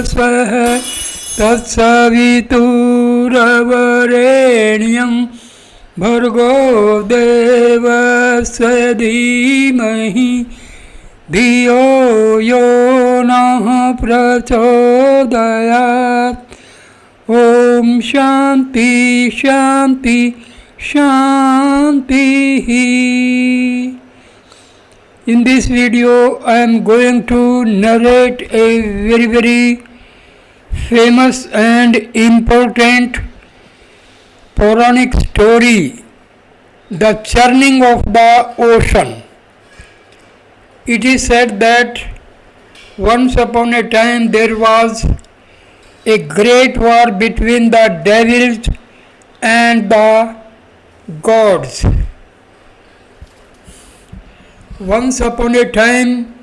स्वः तत्सवितुर्वरेण्यं भर्गो देवस्य धीमहि धियो यो नः प्रचोदयात्। ओम शांति शांति शांति। In this video I am going to narrate a very famous and important Puranic story, the churning of the ocean. It is said that once upon a time there was a great war between the devils and the gods. Once upon a time,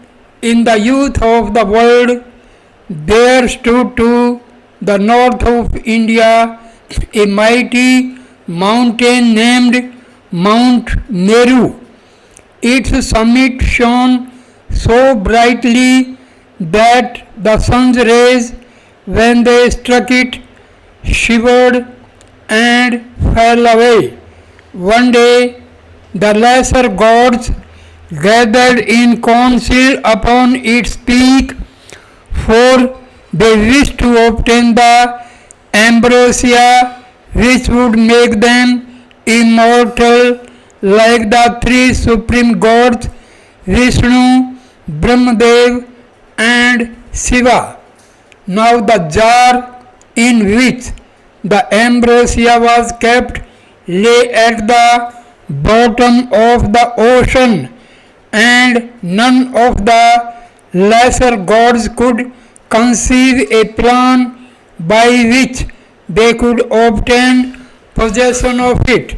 in the youth of the world, there stood to the north of India a mighty mountain named Mount Meru. Its summit shone so brightly that the sun's rays, when they struck it, shivered and fell away. One day, the lesser gods gathered in council upon its peak, for they wished to obtain the ambrosia which would make them immortal like the three supreme gods Vishnu, Brahmadev and Shiva. Now the jar in which the ambrosia was kept lay at the bottom of the ocean, and none of the lesser gods could conceive a plan by which they could obtain possession of it.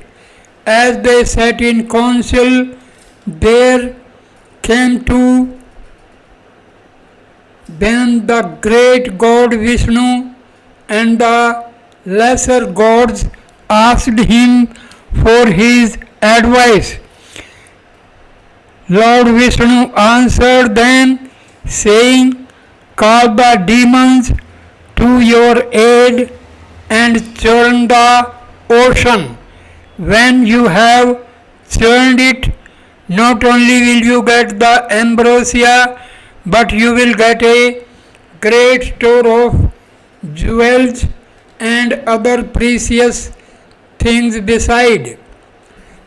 As they sat in council, there came to them the great god Vishnu, and the lesser gods asked him for his advice. Lord Vishnu answered them, saying, call the demons to your aid and churn the ocean. When you have churned it, not only will you get the ambrosia, but you will get a great store of jewels and other precious things beside.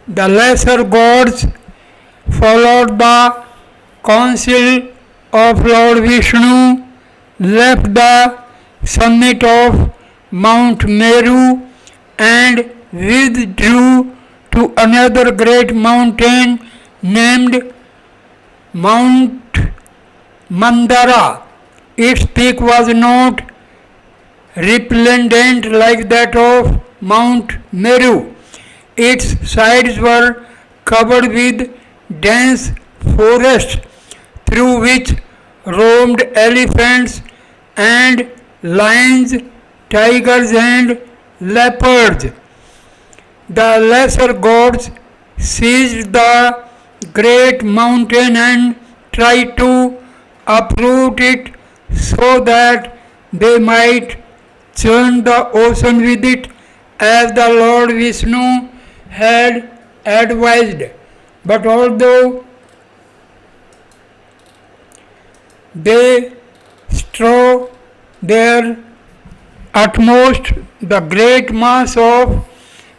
The lesser gods followed the counsel of Lord Vishnu, left the summit of Mount Meru and withdrew to another great mountain named Mount Mandara. Its peak was not resplendent like that of Mount Meru. Its sides were covered with dense forest through which roamed elephants and lions, tigers and leopards. The lesser gods seized the great mountain and tried to uproot it so that they might churn the ocean with it, as the Lord Vishnu had advised. But although they strove their utmost, the great mass of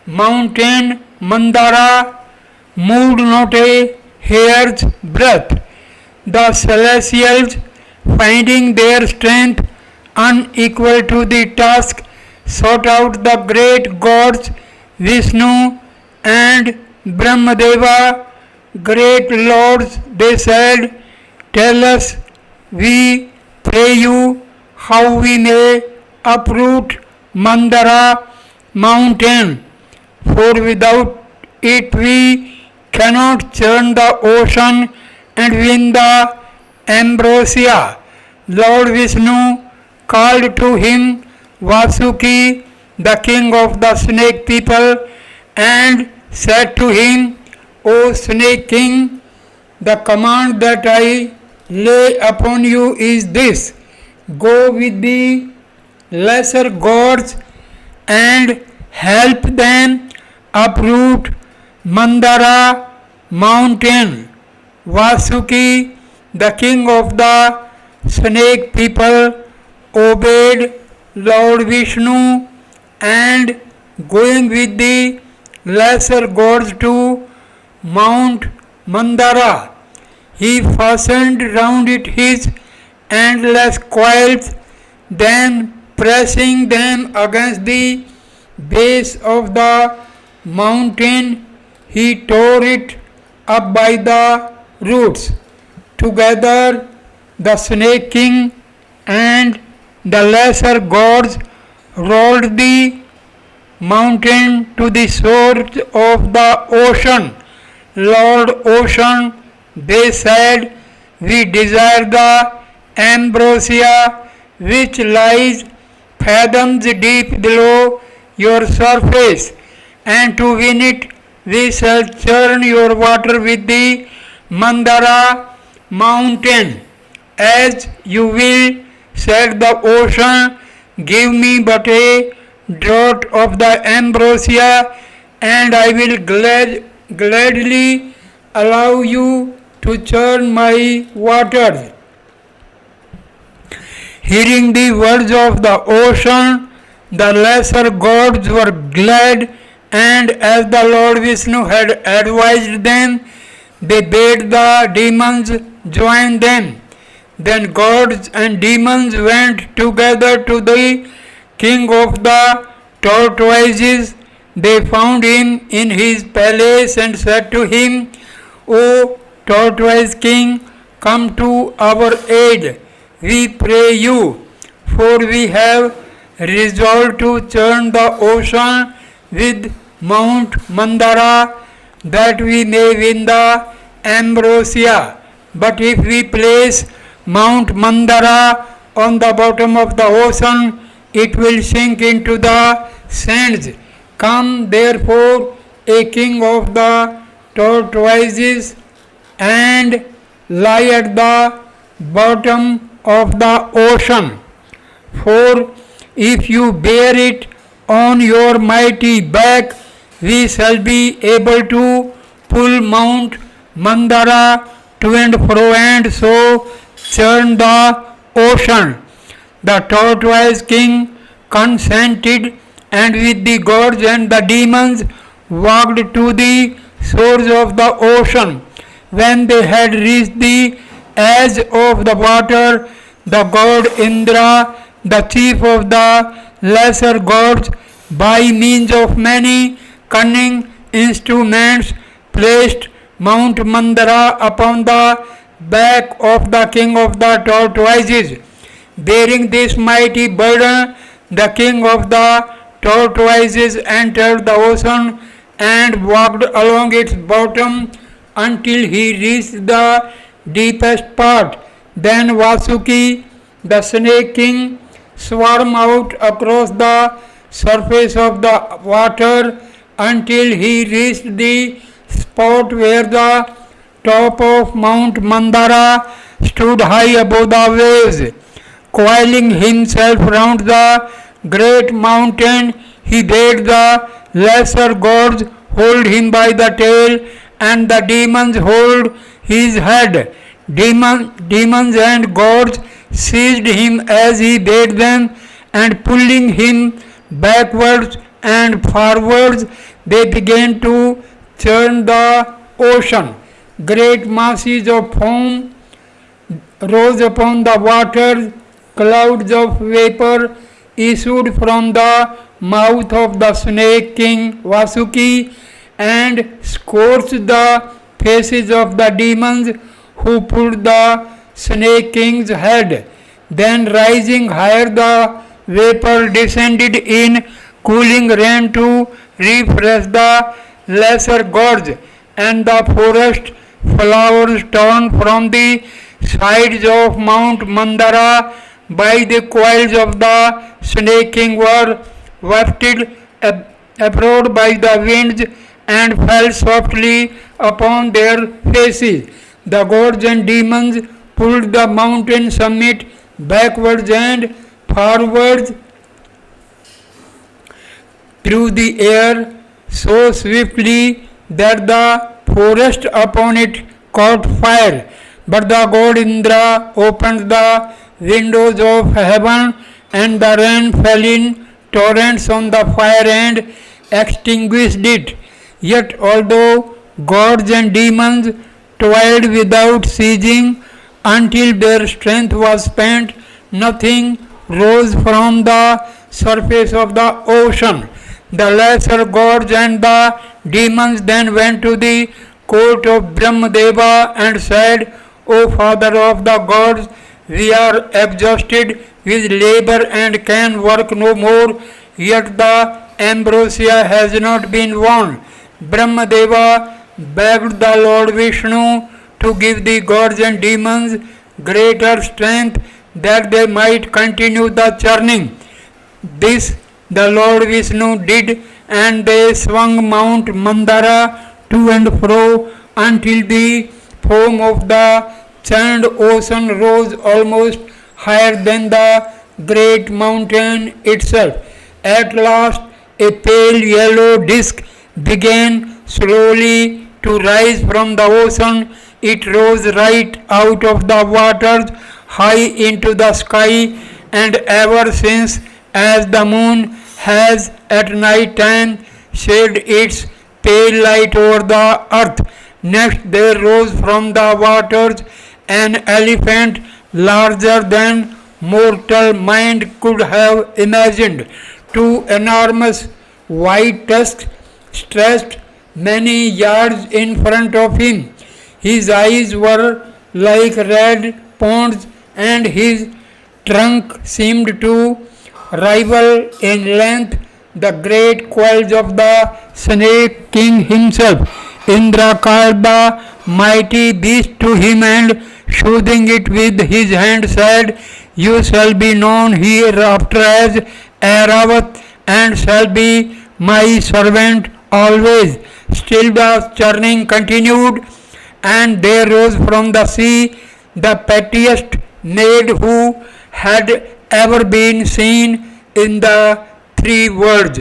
mountain Mandara moved not a hair's breadth. The celestials, finding their strength unequal to the task, sought out the great gods Vishnu and Brahmadeva. Great lords, they said, tell us, we pray you, how we may uproot Mandara mountain, for without it we cannot churn the ocean and win the ambrosia. Lord Vishnu called to him Vasuki, the king of the snake people, and said to him, O snake king, the command that I lay upon you is this: go with the lesser gods and help them uproot Mandara mountain. Vasuki, the king of the snake people, obeyed Lord Vishnu and going with the lesser gods to Mount Mandara, he fastened round it his endless coils, then pressing them against the base of the mountain, he tore it up by the roots. Together, the snake king and the lesser gods rolled the mountain to the shores of the ocean. Lord Ocean, they said, we desire the ambrosia which lies fathoms deep below your surface, and to win it we shall churn your water with the Mandara mountain. As you will, said the ocean, give me but a draught of the ambrosia, and I will gladly allow you to churn my waters. Hearing the words of the ocean, the lesser gods were glad, and as the Lord Vishnu had advised them, they bade the demons join them. Then gods and demons went together to the king of the tortoises. They found him in his palace and said to him, O tortoise king, come to our aid, we pray you, for we have resolved to churn the ocean with Mount Mandara, that we may win the ambrosia. But if we place Mount Mandara on the bottom of the ocean, it will sink into the sands. Come therefore, a king of the tortoises, and lie at the bottom of the ocean. For if you bear it on your mighty back, we shall be able to pull Mount Mandara to and fro, and so churn the ocean. The tortoise king consented, and with the gods and the demons walked to the shores of the ocean. When they had reached the edge of the water, the god Indra, the chief of the lesser gods, by means of many cunning instruments, placed Mount Mandara upon the back of the king of the tortoises. Bearing this mighty burden, the king of the tortoises entered the ocean and walked along its bottom until he reached the deepest part. Then Vasuki, the snake king, swam out across the surface of the water until he reached the spot where the top of Mount Mandara stood high above the waves. Coiling himself round the great mountain, he bade the lesser gods hold him by the tail, and the demons hold his head. Demons and gods seized him as he bade them, and pulling him backwards and forwards, they began to churn the ocean. Great masses of foam rose upon the waters, clouds of vapor issued from the mouth of the snake king Vasuki and scorched the faces of the demons who pulled the snake king's head. Then rising higher, the vapor descended in cooling rain to refresh the lesser gods, and the forest flowers torn from the sides of Mount Mandara by the coils of the snake king were wafted abroad by the winds and fell softly upon their faces. The gods and demons pulled the mountain summit backwards and forwards through the air so swiftly that the forest upon it caught fire. But the god Indra opened the windows of heaven, and the rain fell in torrents on the fire and extinguished it. Yet, although gods and demons toiled without ceasing until their strength was spent, nothing rose from the surface of the ocean. The lesser gods and the demons then went to the court of Brahmadeva and said, O Father of the gods, we are exhausted with labor and can work no more, yet the ambrosia has not been won. Brahmadeva begged the Lord Vishnu to give the gods and demons greater strength that they might continue the churning. This the Lord Vishnu did, and they swung Mount Mandara to and fro until the foam of the churned ocean rose almost higher than the great mountain itself. At last, a pale yellow disk began slowly to rise from the ocean. It rose right out of the waters, high into the sky, and ever since, as the moon has at night time shed its pale light over the earth. Next there rose from the waters an elephant larger than mortal mind could have imagined. Two enormous white tusks stretched many yards in front of him. His eyes were like red ponds, and his trunk seemed to rival in length the great coils of the snake king himself. Indra called the mighty beast to him and soothing it with his hand said, You shall be known hereafter as Airavat and shall be my servant always. Still the churning continued, and there rose from the sea the pettiest maid who had ever been seen in the three worlds.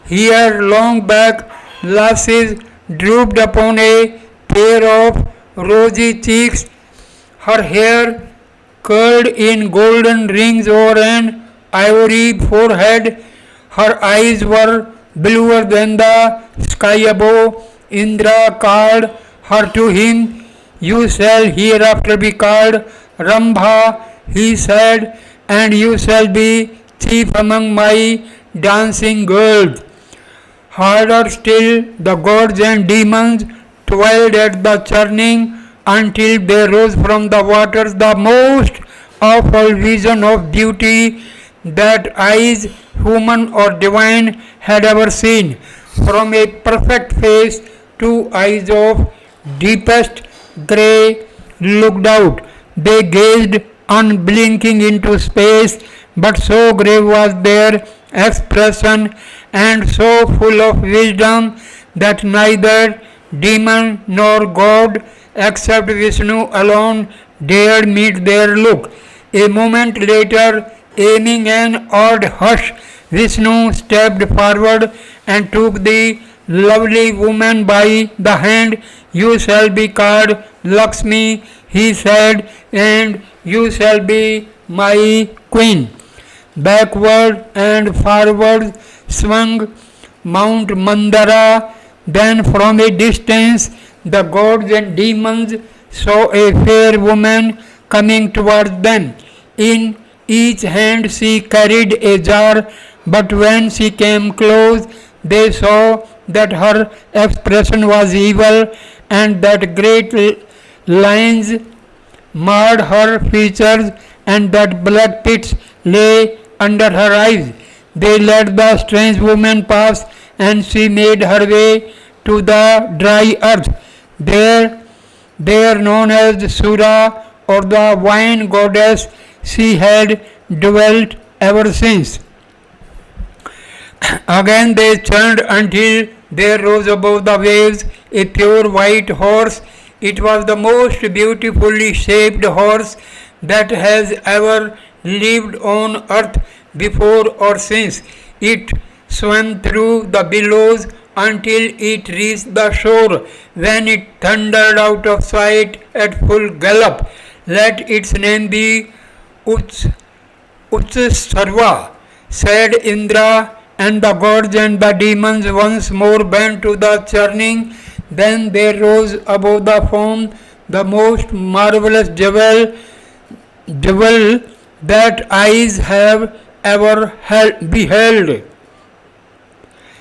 Here long back lashes drooped upon a pair of rosy cheeks, her hair curled in golden rings over an ivory forehead, her eyes were bluer than the sky above. Indra called her to him. You shall hereafter be called Rambha, he said, and you shall be chief among my dancing girls. Harder still, the gods and demons toiled at the churning until there rose from the waters the most awful vision of beauty that eyes, human or divine, had ever seen. From a perfect face, two eyes of deepest grey looked out. They gazed unblinking into space, but so grave was their expression and so full of wisdom that neither demon nor god except Vishnu alone dared meet their look. A moment later, aiming an odd hush, Vishnu stepped forward and took the lovely woman by the hand. You shall be called Lakshmi, he said, and you shall be my queen. Backward and forward swung Mount Mandara. Then from a distance the gods and demons saw a fair woman coming towards them. In each hand she carried a jar, but when she came close, they saw that her expression was evil and that great lines marred her features and that black pits lay under her eyes. They let the strange woman pass, and she made her way to the dry earth. There known as Sura or the wine goddess, she had dwelt ever since. Again they churned until there rose above the waves a pure white horse. It was the most beautifully shaped horse that has ever lived on earth before or since. It swam through the billows until it reached the shore, when it thundered out of sight at full gallop. Let its name be Uts Utsarva, said Indra, and the gods and the demons once more bent to the churning. Then there rose above the foam the most marvelous jewel that eyes have ever beheld.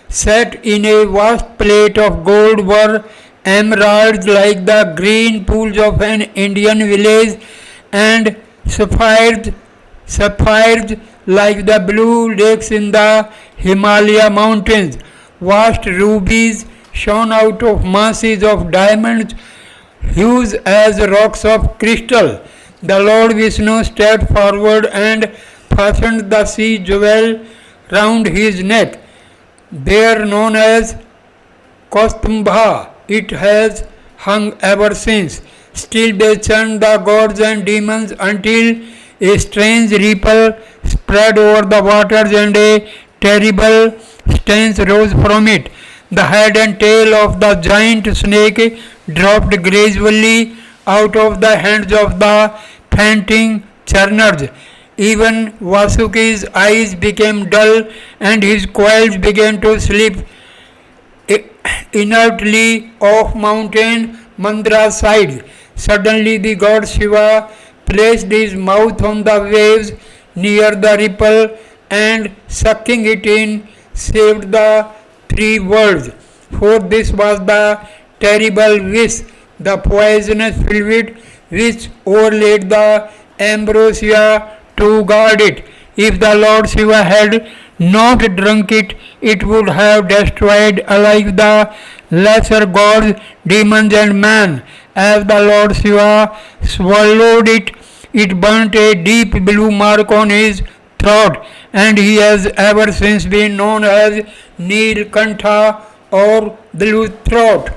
Set in a vast plate of gold were emeralds like the green pools of an Indian village, and sapphires like the blue lakes in the Himalaya mountains. Vast rubies shone out of masses of diamonds, huge as rocks of crystal. The Lord Vishnu stepped forward and fastened the sea jewel round his neck. There known as Kostambha, it has hung ever since. Still they churned the gods and demons until a strange ripple spread over the waters and a terrible stench rose from it. The head and tail of the giant snake dropped gracefully out of the hands of the panting churners. Even Vasuki's eyes became dull and his coils began to slip inertly off mountain Mandra's side. Suddenly the god Shiva placed his mouth on the waves near the ripple and sucking it in saved the three worlds. For this was the terrible wish, the poisonous fluid which overlaid the ambrosia to guard it. If the Lord Shiva had not drunk it, it would have destroyed alike the lesser gods, demons, and man. As the Lord Shiva swallowed it, it burnt a deep blue mark on his throat, and he has ever since been known as Neelkantha or Blue Throat.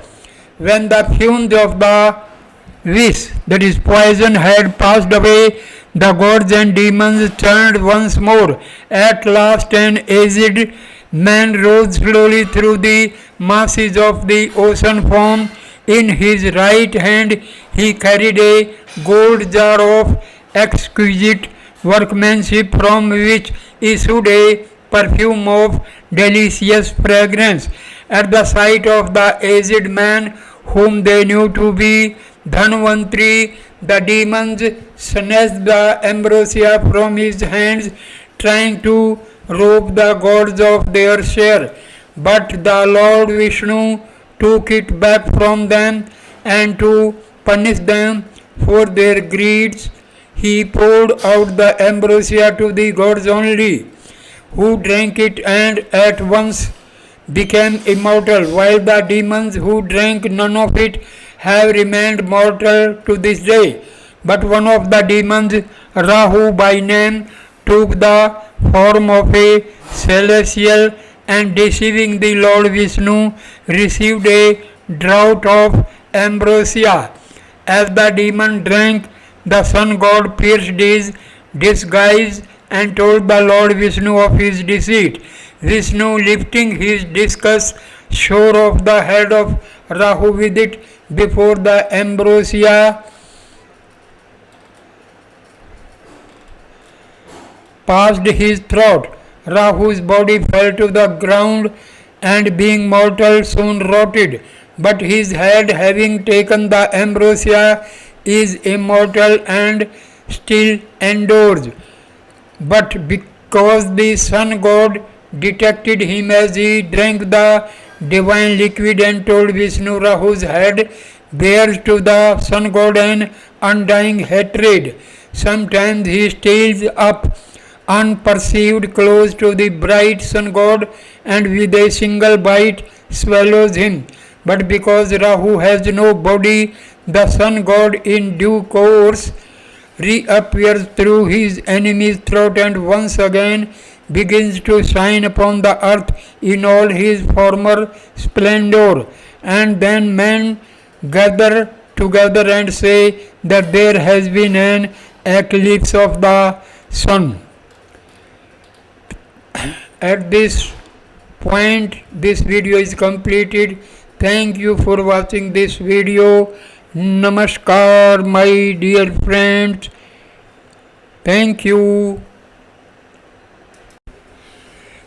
When the fumes of the wish, that is poison, had passed away, the gods and demons turned once more. At last an aged man rose slowly through the masses of the ocean foam. In his right hand he carried a gold jar of exquisite workmanship from which issued a perfume of delicious fragrance. At the sight of the aged man, whom they knew to be Dhanvantri, the demons snatched the ambrosia from his hands, trying to rob the gods of their share. But the Lord Vishnu took it back from them, and to punish them for their greeds, he poured out the ambrosia to the gods only, who drank it and at once became immortal, while the demons who drank none of it have remained mortal to this day. But one of the demons, Rahu by name, took the form of a celestial and deceiving the Lord Vishnu received a draught of ambrosia. As the demon drank, the sun god pierced his disguise and told the Lord Vishnu of his deceit. Vishnu, lifting his discus, shore off the head of Rahu with it before the ambrosia passed his throat. Rahu's body fell to the ground and being mortal soon rotted, but his head, having taken the ambrosia, is immortal and still endures. But because the sun god detected him as he drank the divine liquid and told Vishnu, Rahu's head bears to the sun god an undying hatred. Sometimes he steals up unperceived close to the bright sun god and with a single bite swallows him. But because Rahu has no body, the sun god in due course reappears through his enemy's throat and once again begins to shine upon the earth in all his former splendor. And then men gather together and say that there has been an eclipse of the sun. At this point, this video is completed. Thank you for watching this video. Namaskar, my dear friends. Thank you.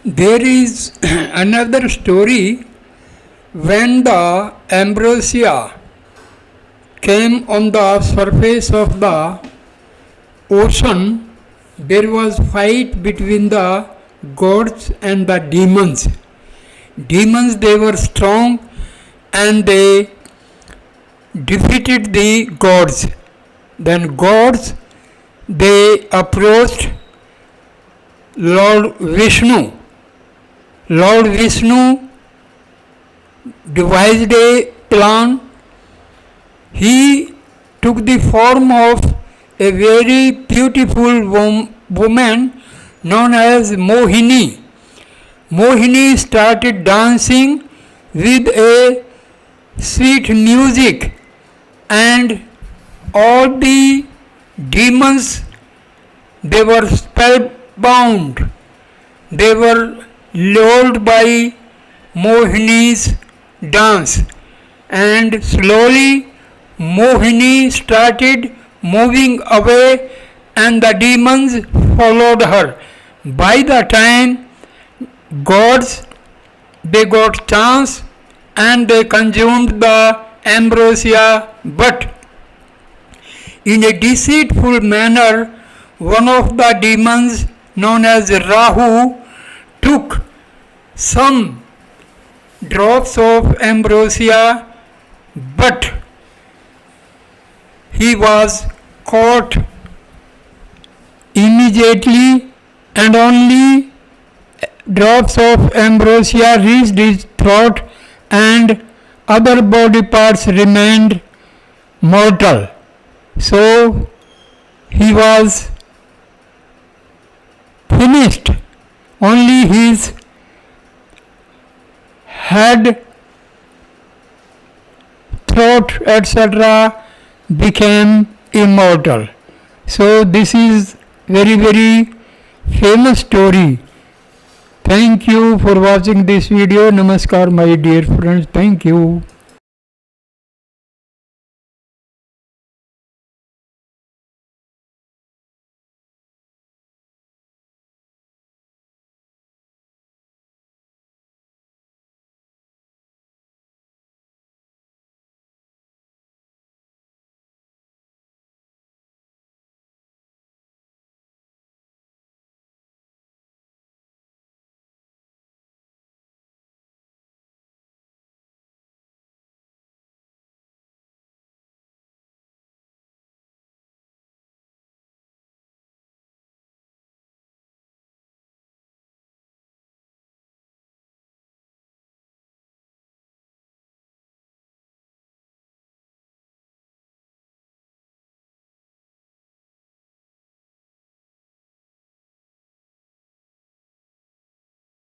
There is another story. When the ambrosia came on the surface of the ocean, there was fight between the gods and the demons. Demons, they were strong and they defeated the gods. Then gods, they approached Lord Vishnu. Lord Vishnu devised a plan. He took the form of a very beautiful woman known as Mohini. Mohini started dancing with a sweet music, and all the demons, they were spellbound. They were lulled by Mohini's dance, and slowly Mohini started moving away and the demons followed her. By the time gods, they got chance and they consumed the ambrosia, but in a deceitful manner, one of the demons known as Rahu took some drops of ambrosia, but he was caught immediately, and only drops of ambrosia reached his throat and other body parts remained mortal. So he was finished. Only his head, throat, etc. became immortal. So this is very famous story. Thank you for watching this video. Namaskar, my dear friends. Thank you.